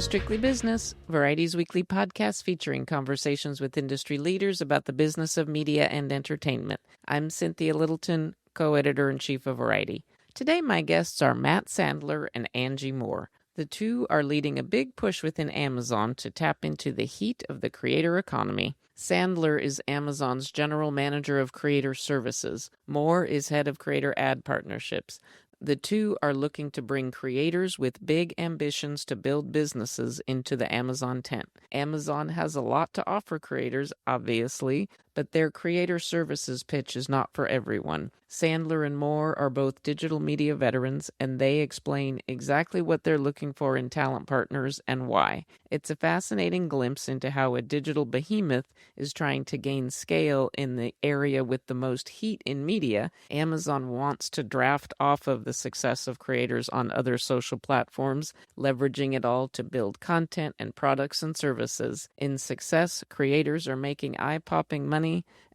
Strictly Business, Variety's weekly podcast featuring conversations with industry leaders about the business of media and entertainment. I'm Cynthia Littleton, co-editor-in-chief of Variety. Today my guests are Matt Sandler and Angie Moore. The two are leading a big push within Amazon to tap into the heat of the creator economy. Sandler is Amazon's general manager of creator services. Moore is head of creator ad partnerships. The two are looking to bring creators with big ambitions to build businesses into the Amazon tent. Amazon has a lot to offer creators, obviously, but their creator services pitch is not for everyone. Sandler and Moore are both digital media veterans, and they explain exactly what they're looking for in talent partners and why. It's a fascinating glimpse into how a digital behemoth is trying to gain scale in the area with the most heat in media. Amazon wants to draft off of the success of creators on other social platforms, leveraging it all to build content and products and services. In success, creators are making eye-popping money,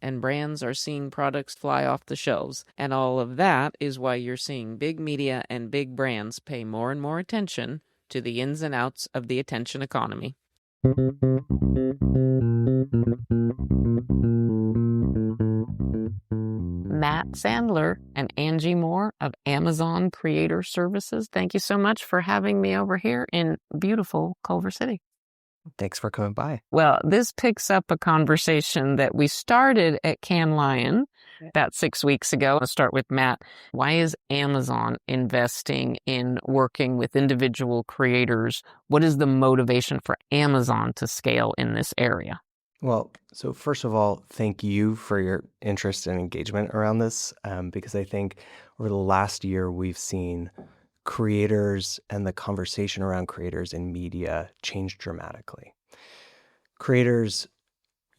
and brands are seeing products fly off the shelves. And all of that is why you're seeing big media and big brands pay more and more attention to the ins and outs of the attention economy. Matt Sandler and Angie Moore of Amazon Creator Services. Thank you so much for having me over here in beautiful Culver City. Thanks for coming by. Well, this picks up a conversation that we started at Cannes Lion about 6 weeks ago. I'll start with Matt. Why is Amazon investing in working with individual creators? What is the motivation for Amazon to scale in this area? Well, so first of all, thank you for your interest and engagement around this, because I think over the last year, we've seen creators and the conversation around creators in media change dramatically. Creators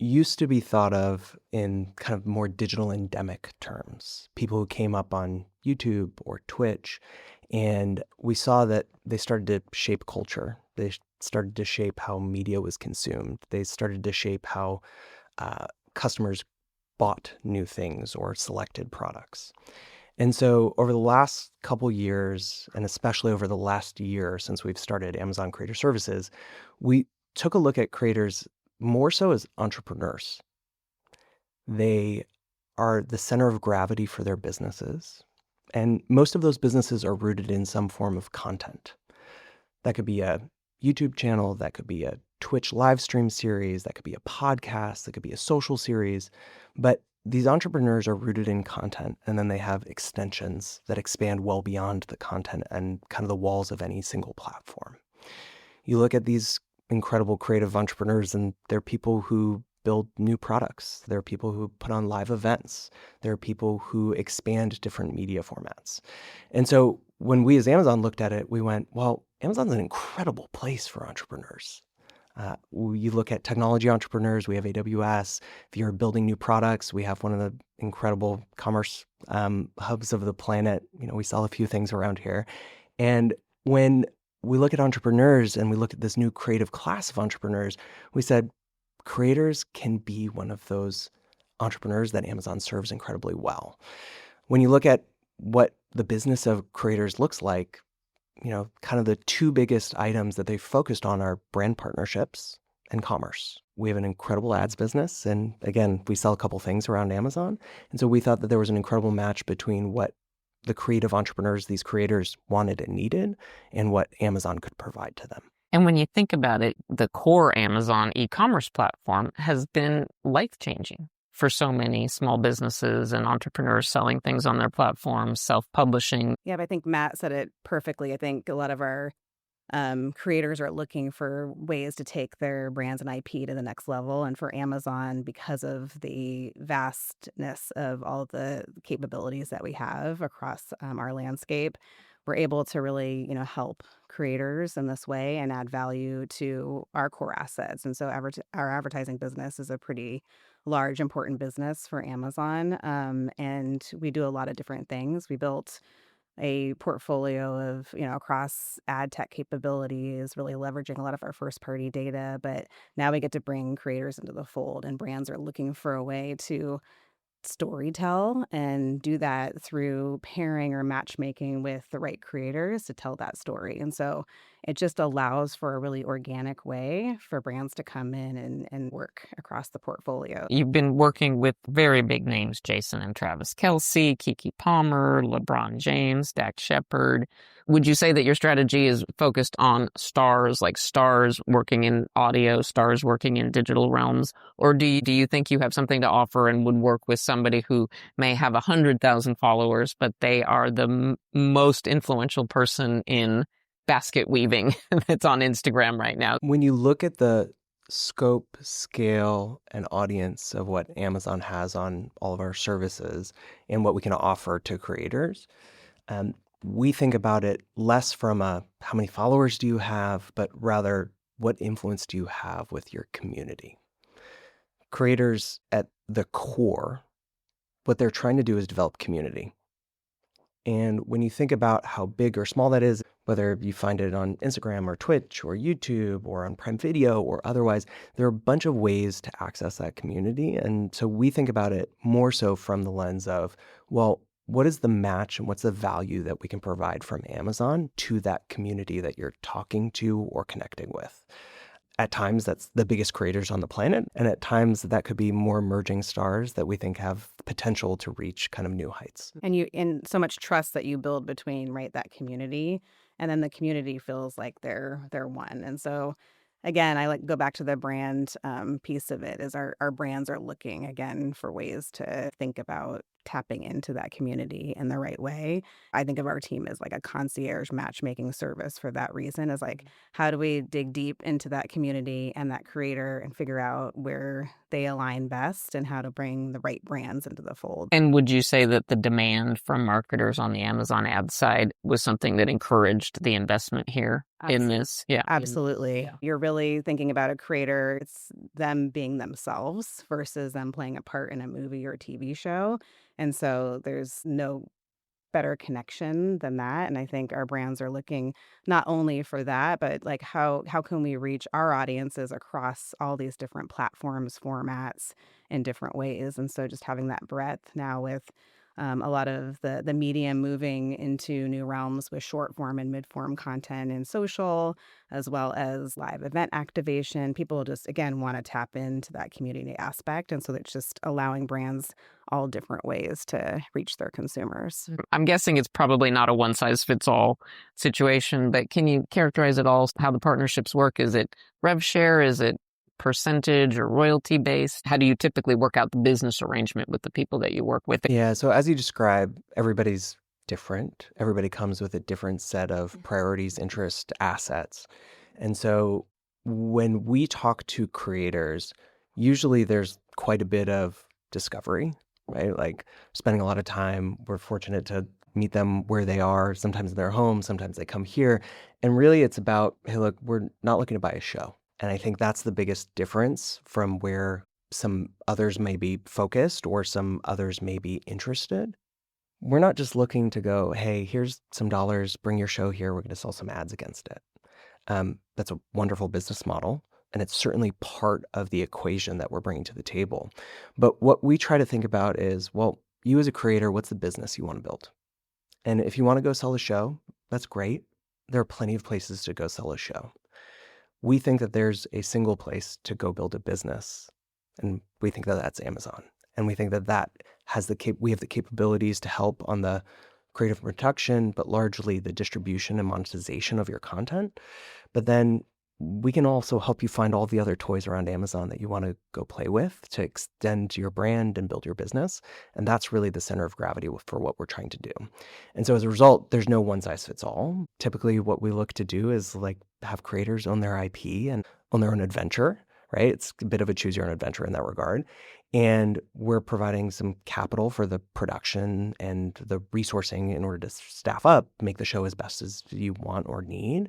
used to be thought of in kind of more digital endemic terms, people who came up on YouTube or Twitch, and we saw that they started to shape culture. They started to shape how media was consumed. They started to shape how customers bought new things or selected products. And so over the last couple years, and especially over the last year since we've started Amazon Creator Services, we took a look at creators more so as entrepreneurs. They are the center of gravity for their businesses. And most of those businesses are rooted in some form of content. That could be a YouTube channel, that could be a Twitch live stream series, that could be a podcast, that could be a social series. But these entrepreneurs are rooted in content, and then they have extensions that expand well beyond the content and kind of the walls of any single platform. You look at these incredible creative entrepreneurs, and they're people who build new products. There are people who put on live events. There are people who expand different media formats. And so when we as Amazon looked at it, we went, well, Amazon's an incredible place for entrepreneurs. You look at technology entrepreneurs, we have AWS. If you're building new products, we have one of the incredible commerce hubs of the planet. You know, we sell a few things around here. And when we look at entrepreneurs and we look at this new creative class of entrepreneurs, we said creators can be one of those entrepreneurs that Amazon serves incredibly well. When you look at what the business of creators looks like, you know, kind of the two biggest items that they focused on are brand partnerships and commerce. We have an incredible ads business. And again, we sell a couple things around Amazon. And so we thought that there was an incredible match between what the creative entrepreneurs, these creators wanted and needed, and what Amazon could provide to them. And when you think about it, the core Amazon e-commerce platform has been life-changing for so many small businesses and entrepreneurs selling things on their platforms, self-publishing. Yeah, but I think Matt said it perfectly. I think a lot of our creators are looking for ways to take their brands and IP to the next level. And for Amazon, because of the vastness of all the capabilities that we have across our landscape, we're able to really, help creators in this way and add value to our core assets. And so our advertising business is a pretty large, important business for Amazon. And we do a lot of different things. We built a portfolio of, across ad tech capabilities, really leveraging a lot of our first party data. But now we get to bring creators into the fold, and brands are looking for a way to storytell and do that through pairing or matchmaking with the right creators to tell that story. And so it just allows for a really organic way for brands to come in and work across the portfolio. You've been working with very big names, Jason and Travis Kelce, Keke Palmer, LeBron James, Dak Shepard. Would you say that your strategy is focused on stars, like stars working in audio, stars working in digital realms? Or do you think you have something to offer and would work with somebody who may have 100,000 followers, but they are the most influential person in basket weaving that's on Instagram right now? When you look at the scope, scale, and audience of what Amazon has on all of our services and what we can offer to creators, um, we think about it less from a how many followers do you have, but rather what influence do you have with your community. Creators at the core, what they're trying to do is develop community. And when you think about how big or small that is, whether you find it on Instagram or Twitch or YouTube or on Prime Video or otherwise, there are a bunch of ways to access that community. And so we think about it more so from the lens of, well, what is the match and what's the value that we can provide from Amazon to that community that you're talking to or connecting with? At times, that's the biggest creators on the planet. And at times, that could be more emerging stars that we think have potential to reach kind of new heights. And so much trust that you build between, right, that community, and then the community feels like they're one. And so again, I like go back to the brand piece of it is our brands are looking again for ways to think about tapping into that community in the right way. I think of our team as like a concierge matchmaking service for that reason, is like, how do we dig deep into that community and that creator and figure out where they align best and how to bring the right brands into the fold. And would you say that the demand from marketers on the Amazon ad side was something that encouraged the investment here in this? Yeah. Absolutely. You're really thinking about a creator, it's them being themselves versus them playing a part in a movie or a TV show. And so there's no better connection than that. And I think our brands are looking not only for that, but like how can we reach our audiences across all these different platforms, formats in different ways. And so just having that breadth now with a lot of the medium moving into new realms with short form and mid form content and social, as well as live event activation. People just, again, want to tap into that community aspect. And so it's just allowing brands all different ways to reach their consumers. I'm guessing it's probably not a one size fits all situation, but can you characterize it all, how the partnerships work? Is it rev share? Is it percentage or royalty based? How do you typically work out the business arrangement with the people that you work with? Yeah, so as you describe, everybody's different. Everybody comes with a different set of priorities, interests, assets. And so when we talk to creators, usually there's quite a bit of discovery, right? Like spending a lot of time. We're fortunate to meet them where they are, sometimes in their home, sometimes they come here. And really it's about, hey, look, we're not looking to buy a show. And I think that's the biggest difference from where some others may be focused or some others may be interested. We're not just looking to go, hey, here's some dollars, bring your show here, we're going to sell some ads against it. That's a wonderful business model, and it's certainly part of the equation that we're bringing to the table. But what we try to think about is, well, you as a creator, what's the business you want to build? And if you want to go sell a show, that's great. There are plenty of places to go sell a show. We think that there's a single place to go build a business, and we think that that's Amazon. And we think that that has we have the capabilities to help on the creative production, but largely the distribution and monetization of your content. But then we can also help you find all the other toys around Amazon that you want to go play with to extend your brand and build your business. And that's really the center of gravity for what we're trying to do. And so as a result, there's no one size fits all. Typically what we look to do is like have creators own their IP and own their own adventure, right? It's a bit of a choose your own adventure in that regard. And we're providing some capital for the production and the resourcing in order to staff up, make the show as best as you want or need,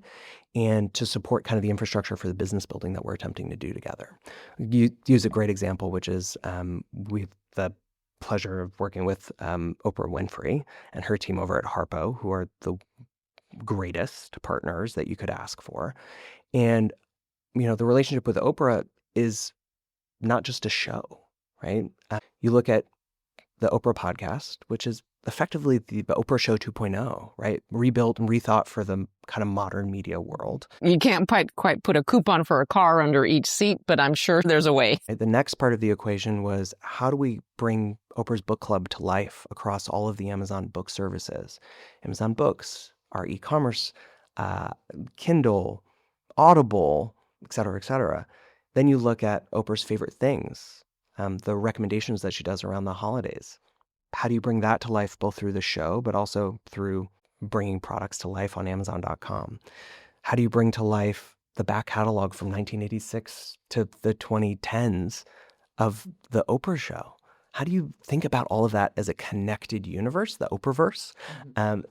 and to support kind of the infrastructure for the business building that we're attempting to do together. You use a great example, which is we have the pleasure of working with Oprah Winfrey and her team over at Harpo, who are the greatest partners that you could ask for. And, you know, the relationship with Oprah is not just a show, right? You look at the Oprah podcast, which is effectively the Oprah Show 2.0, right? Rebuilt and rethought for the kind of modern media world. You can't quite put a coupon for a car under each seat, but I'm sure there's a way. The next part of the equation was, how do we bring Oprah's book club to life across all of the Amazon book services? Amazon Books, our e-commerce, Kindle, Audible, et cetera, et cetera. Then you look at Oprah's favorite things, the recommendations that she does around the holidays. How do you bring that to life both through the show, but also through bringing products to life on Amazon.com? How do you bring to life the back catalog from 1986 to the 2010s of the Oprah Show? How do you think about all of that as a connected universe, the Oprahverse?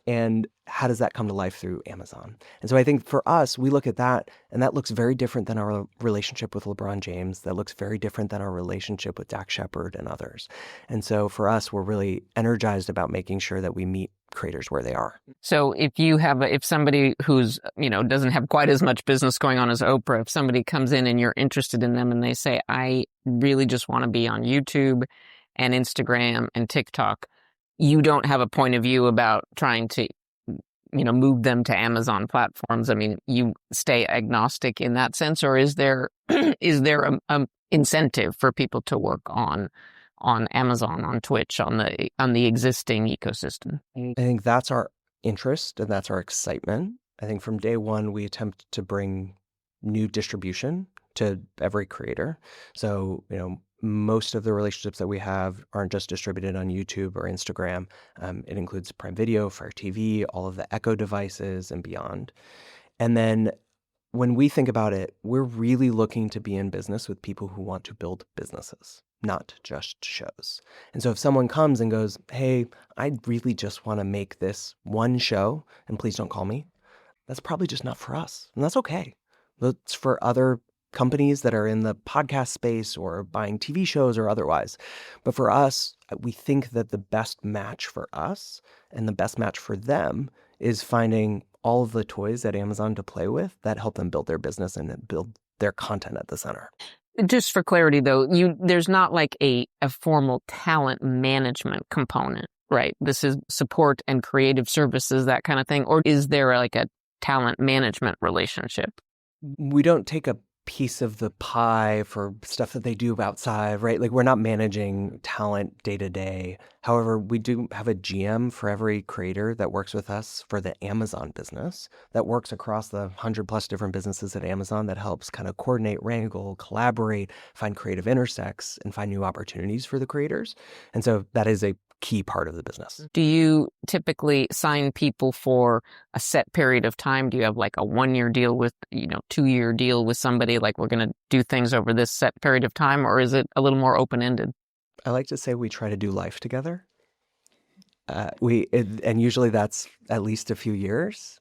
And how does that come to life through Amazon? And so I think for us, we look at that, and that looks very different than our relationship with LeBron James. That looks very different than our relationship with Dak Shepard and others. And so for us, we're really energized about making sure that we meet creators where they are. So if somebody who's, doesn't have quite as much business going on as Oprah, if somebody comes in and you're interested in them and they say, I really just want to be on YouTube and Instagram and TikTok, you don't have a point of view about trying to, move them to Amazon platforms. I mean, you stay agnostic in that sense, or is there a incentive for people to work on Amazon, on Twitch, on the existing ecosystem? I think that's our interest and that's our excitement. I think from day one, we attempt to bring new distribution to every creator. So, most of the relationships that we have aren't just distributed on YouTube or Instagram. It includes Prime Video, Fire TV, all of the Echo devices and beyond. And then when we think about it, we're really looking to be in business with people who want to build businesses, not just shows. And so if someone comes and goes, hey, I really just want to make this one show and please don't call me, that's probably just not for us. And that's okay. That's for other companies that are in the podcast space or buying TV shows or otherwise. But for us, we think that the best match for us and the best match for them is finding all of the toys at Amazon to play with that help them build their business and build their content at the center. Just for clarity, though, there's not like a formal talent management component, right? This is support and creative services, that kind of thing. Or is there like a talent management relationship? We don't take a piece of the pie for stuff that they do outside, right? Like we're not managing talent day to day. However, we do have a GM for every creator that works with us for the Amazon business that works across the 100+ different businesses at Amazon that helps kind of coordinate, wrangle, collaborate, find creative intersects, and find new opportunities for the creators. And so that is a key part of the business. Do you typically sign people for a set period of time? Do you have like a 1-year deal with, 2-year deal with somebody, like we're going to do things over this set period of time, or is it a little more open-ended? I like to say we try to do life together. And usually that's at least a few years.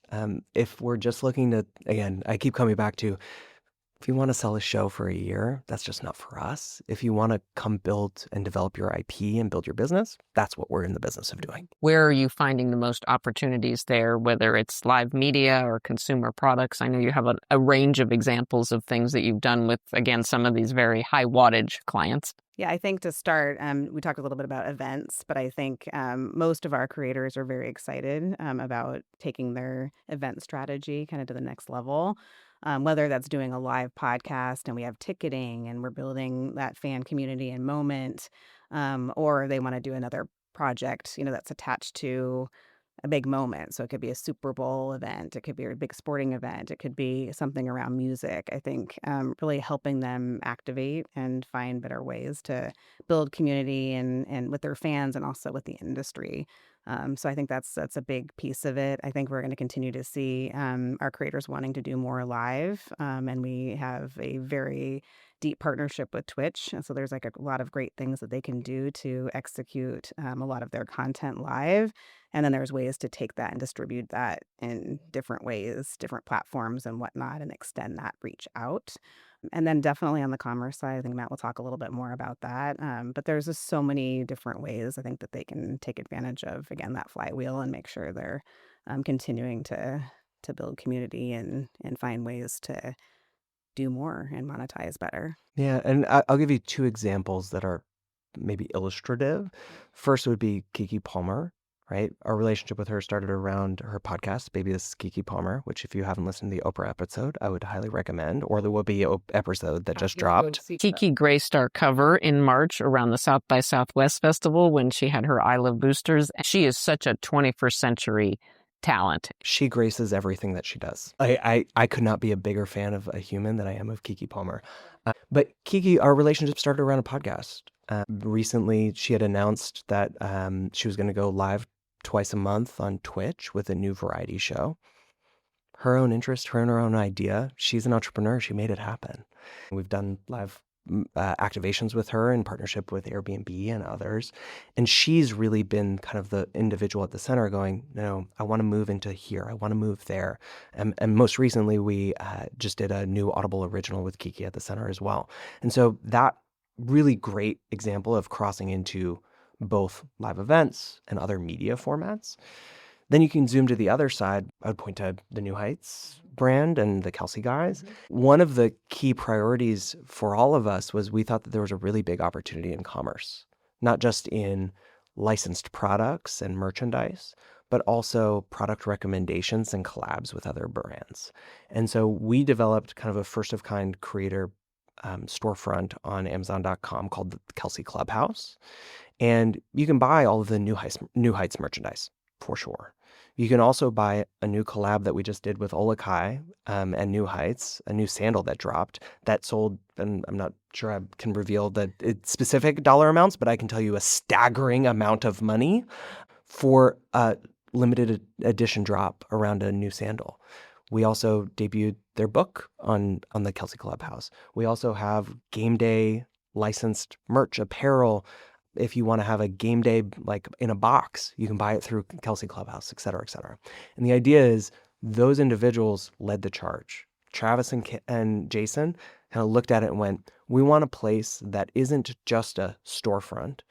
If we're just looking to, again, I keep coming back to, if you want to sell a show for a year, that's just not for us. If you want to come build and develop your IP and build your business, that's what we're in the business of doing. Where are you finding the most opportunities there, whether it's live media or consumer products? I know you have a range of examples of things that you've done with, again, some of these very high wattage clients. Yeah, I think to start, we talked a little bit about events, but I think most of our creators are very excited about taking their event strategy kind of to the next level. Whether that's doing a live podcast and we have ticketing and we're building that fan community and moment, or they want to do another project, that's attached to a big moment. So it could be a Super Bowl event, it could be a big sporting event, it could be something around music. I think really helping them activate and find better ways to build community and with their fans and also with the industry. So I think that's a big piece of it. I think we're going to continue to see our creators wanting to do more live, and we have a very deep partnership with Twitch. And so there's like a lot of great things that they can do to execute a lot of their content live. And then there's ways to take that and distribute that in different ways, different platforms and whatnot, and extend that reach out. And then definitely on the commerce side, I think Matt will talk a little bit more about that. But there's just so many different ways I think that they can take advantage of, again, that flywheel and make sure they're continuing to build community and find ways to do more and monetize better. Yeah, and I'll give you 2 examples that are maybe illustrative. First would be Keke Palmer, right? Our relationship with her started around her podcast, Baby This is Keke Palmer, which if you haven't listened to the Oprah episode, I would highly recommend, or the Whoopi episode that just dropped. Keke graced our cover in March around the South by Southwest Festival when she had her I Love Boosters. She is such a 21st century talent. She graces everything that she does. I could not be a bigger fan of a human than I am of Keke Palmer. But Keke, our relationship started around a podcast. Recently, she had announced that she was going to go live twice a month on Twitch with a new variety show. Her own interest, her own idea. She's an entrepreneur. She made it happen. We've done live activations with her in partnership with Airbnb and others. And she's really been kind of the individual at the center going, no, I want to move into here. I want to move there. And most recently, we just did a new Audible original with Keke at the center as well. And so that really great example of crossing into both live events and other media formats. Then you can zoom to the other side. I would point to the New Heights brand and the Kelsey guys. One of the key priorities for all of us was we thought that there was a really big opportunity in commerce, not just in licensed products and merchandise, but also product recommendations and collabs with other brands. And so we developed kind of a first-of-kind creator storefront on Amazon.com called the Kelsey Clubhouse. And you can buy all of the New Heights merchandise, for sure. You can also buy a new collab that we just did with Olakai and New Heights, a new sandal that dropped that sold, and I'm not sure I can reveal the specific dollar amounts, but I can tell you a staggering amount of money for a limited edition drop around a new sandal. We also debuted their book on the Kelsey Clubhouse. We also have game day licensed merch, apparel. If you want to have a game day like in a box, you can buy it through Kelsey Clubhouse, et cetera, et cetera. And the idea is those individuals led the charge. Travis and Jason kind of looked at it and went, we want a place that isn't just a storefront,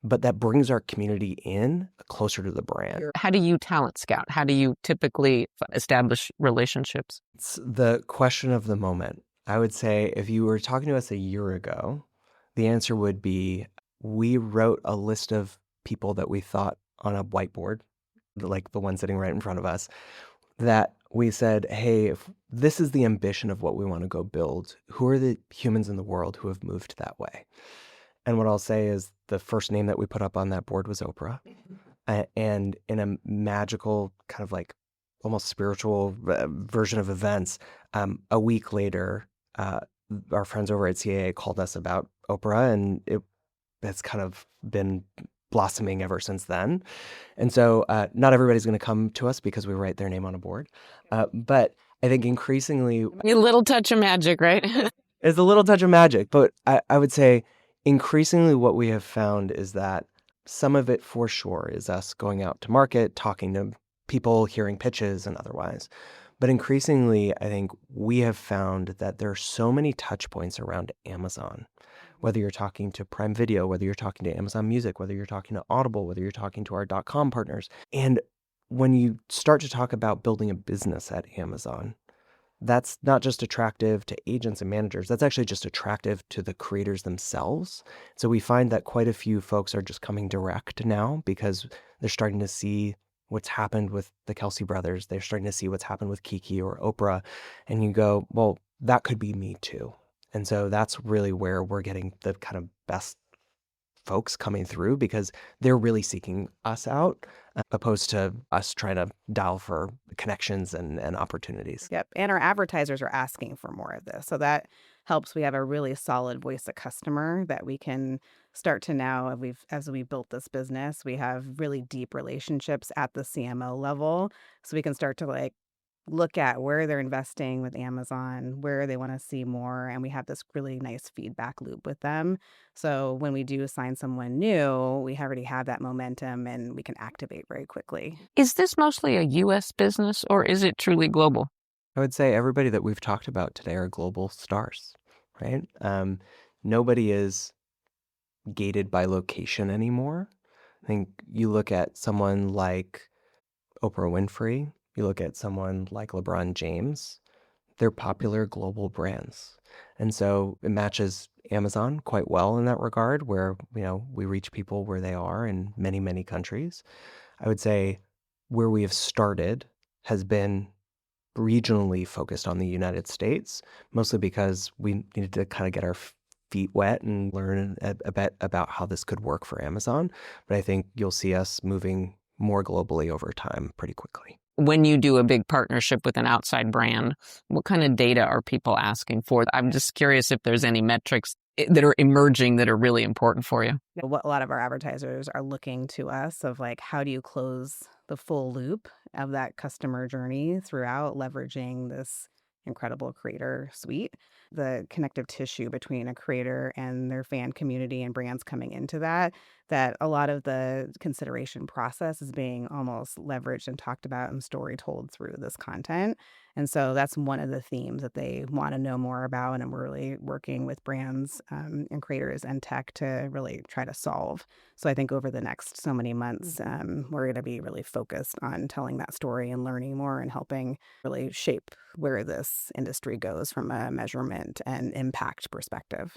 but that brings our community in closer to the brand. How do you talent scout? How do you typically establish relationships? It's the question of the moment. I would say if you were talking to us a year ago, the answer would be we wrote a list of people that we thought on a whiteboard, like the one sitting right in front of us, that we said, hey, if this is the ambition of what we want to go build, who are the humans in the world who have moved that way? And what I'll say is the first name that we put up on that board was Oprah. And in a magical kind of like almost spiritual version of events, a week later, our friends over at CAA called us about Oprah, and it's kind of been blossoming ever since then. And so not everybody's going to come to us because we write their name on a board. But I think increasingly... A little touch of magic, right? It's a little touch of magic. But I would say increasingly what we have found is that some of it for sure is us going out to market, talking to people, hearing pitches and otherwise. But increasingly, I think we have found that there are so many touch points around Amazon. Whether you're talking to Prime Video, whether you're talking to Amazon Music, whether you're talking to Audible, whether you're talking to our .com partners. And when you start to talk about building a business at Amazon, that's not just attractive to agents and managers, that's actually just attractive to the creators themselves. So we find that quite a few folks are just coming direct now because they're starting to see what's happened with the Kelsey brothers. They're starting to see what's happened with Keke or Oprah. And you go, well, that could be me too. And so that's really where we're getting the kind of best folks coming through because they're really seeking us out opposed to us trying to dial for connections and opportunities. Yep. And our advertisers are asking for more of this. So that helps. We have a really solid voice of customer that we can start to now, as we built this business, we have really deep relationships at the CMO level. So we can start to look at where they're investing with Amazon, where they want to see more. And we have this really nice feedback loop with them. So when we do assign someone new, we already have that momentum and we can activate very quickly. Is this mostly a U.S. business or is it truly global? I would say everybody that we've talked about today are global stars, right? Nobody is gated by location anymore. I think you look at someone like Oprah Winfrey, you look at someone like LeBron James, they're popular global brands. And so it matches Amazon quite well in that regard, where, we reach people where they are in many, many countries. I would say where we have started has been regionally focused on the United States, mostly because we needed to kind of get our feet wet and learn a bit about how this could work for Amazon. But I think you'll see us moving more globally over time pretty quickly. When you do a big partnership with an outside brand, what kind of data are people asking for? I'm just curious if there's any metrics that are emerging that are really important for you. What a lot of our advertisers are looking to us of like, how do you close the full loop of that customer journey throughout leveraging this incredible creator suite, the connective tissue between a creator and their fan community and brands coming into that a lot of the consideration process is being almost leveraged and talked about and story told through this content. And so that's one of the themes that they want to know more about. And we're really working with brands and creators and tech to really try to solve. So I think over the next so many months, we're going to be really focused on telling that story and learning more and helping really shape where this industry goes from a measurement and impact perspective.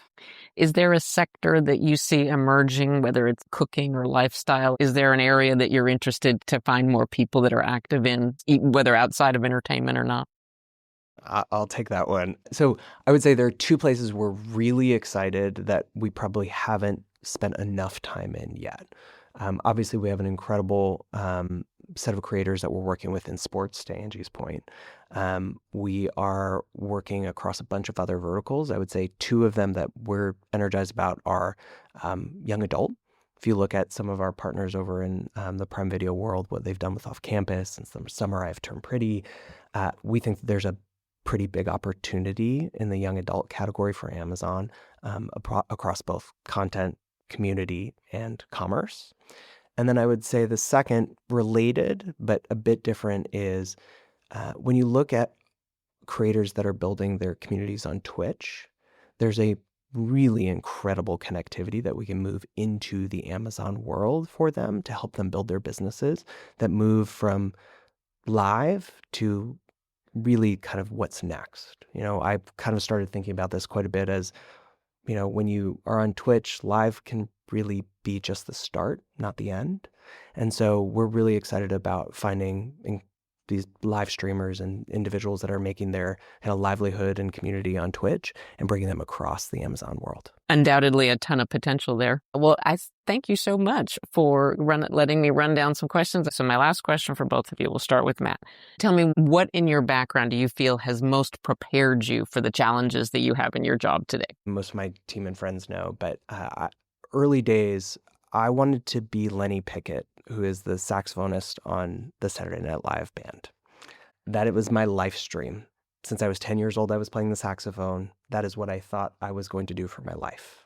Is there a sector that you see emerging, whether it's cooking or lifestyle? Is there an area that you're interested to find more people that are active in, whether outside of entertainment or not? I'll take that one. So I would say there are two places we're really excited that we probably haven't spent enough time in yet. Obviously, we have an incredible set of creators that we're working with in sports, to Angie's point. We are working across a bunch of other verticals. I would say two of them that we're energized about are young adult. If you look at some of our partners over in the Prime Video world, what they've done with Off Campus and some Summer I've Turned Pretty, we think that there's a pretty big opportunity in the young adult category for Amazon across both content, community, and commerce. And then I would say the second, related but a bit different, is when you look at creators that are building their communities on Twitch, there's a really incredible connectivity that we can move into the Amazon world for them to help them build their businesses that move from live to really kind of what's next. I've kind of started thinking about this quite a bit as, when you are on Twitch, live can really be just the start, not the end. And so we're really excited about finding these live streamers and individuals that are making their kind of livelihood and community on Twitch and bringing them across the Amazon world. Undoubtedly a ton of potential there. Well, I thank you so much for letting me run down some questions. So my last question for both of you, we'll start with Matt. Tell me, what in your background do you feel has most prepared you for the challenges that you have in your job today? Most of my team and friends know, but early days, I wanted to be Lenny Pickett, who is the saxophonist on the Saturday Night Live band. That it was my life stream. Since I was 10 years old, I was playing the saxophone. That is what I thought I was going to do for my life.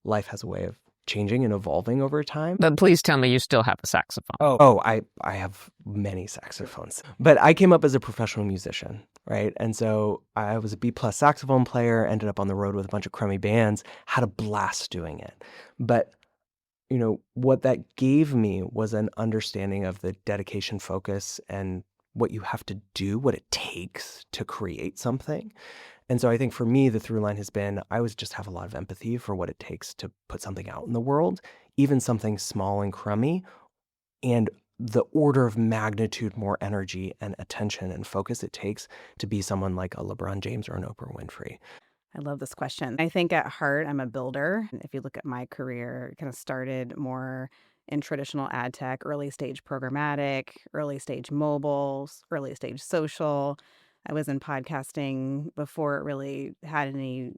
Life has a way of changing and evolving over time. But please tell me you still have a saxophone. I have many saxophones. But I came up as a professional musician, right? And so I was a B+ saxophone player, ended up on the road with a bunch of crummy bands, had a blast doing it. But what that gave me was an understanding of the dedication, focus, and what you have to do, what it takes to create something. And so I think for me, the through line has been, I always just have a lot of empathy for what it takes to put something out in the world, even something small and crummy, and the order of magnitude more energy and attention and focus it takes to be someone like a LeBron James or an Oprah Winfrey. I love this question. I think at heart, I'm a builder. If you look at my career, it kind of started more in traditional ad tech, early stage programmatic, early stage mobile, early stage social. I was in podcasting before it really had any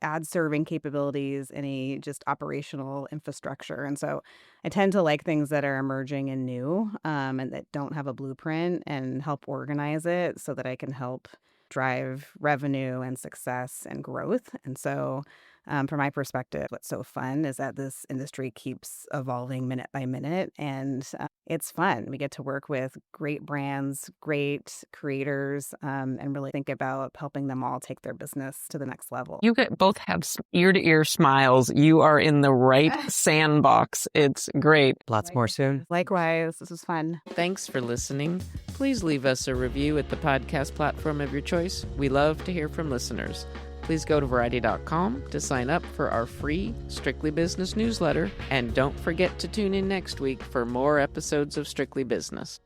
ad serving capabilities, any just operational infrastructure. And so I tend to like things that are emerging and new and that don't have a blueprint and help organize it so that I can help drive revenue and success and growth. And so from my perspective, what's so fun is that this industry keeps evolving minute by minute, and it's fun. We get to work with great brands, great creators, and really think about helping them all take their business to the next level. You both have ear-to-ear smiles. You are in the right sandbox. It's great. Lots more soon. Likewise, this was fun. Thanks for listening. Please leave us a review at the podcast platform of your choice. We love to hear from listeners. Please go to Variety.com to sign up for our free Strictly Business newsletter, and don't forget to tune in next week for more episodes of Strictly Business.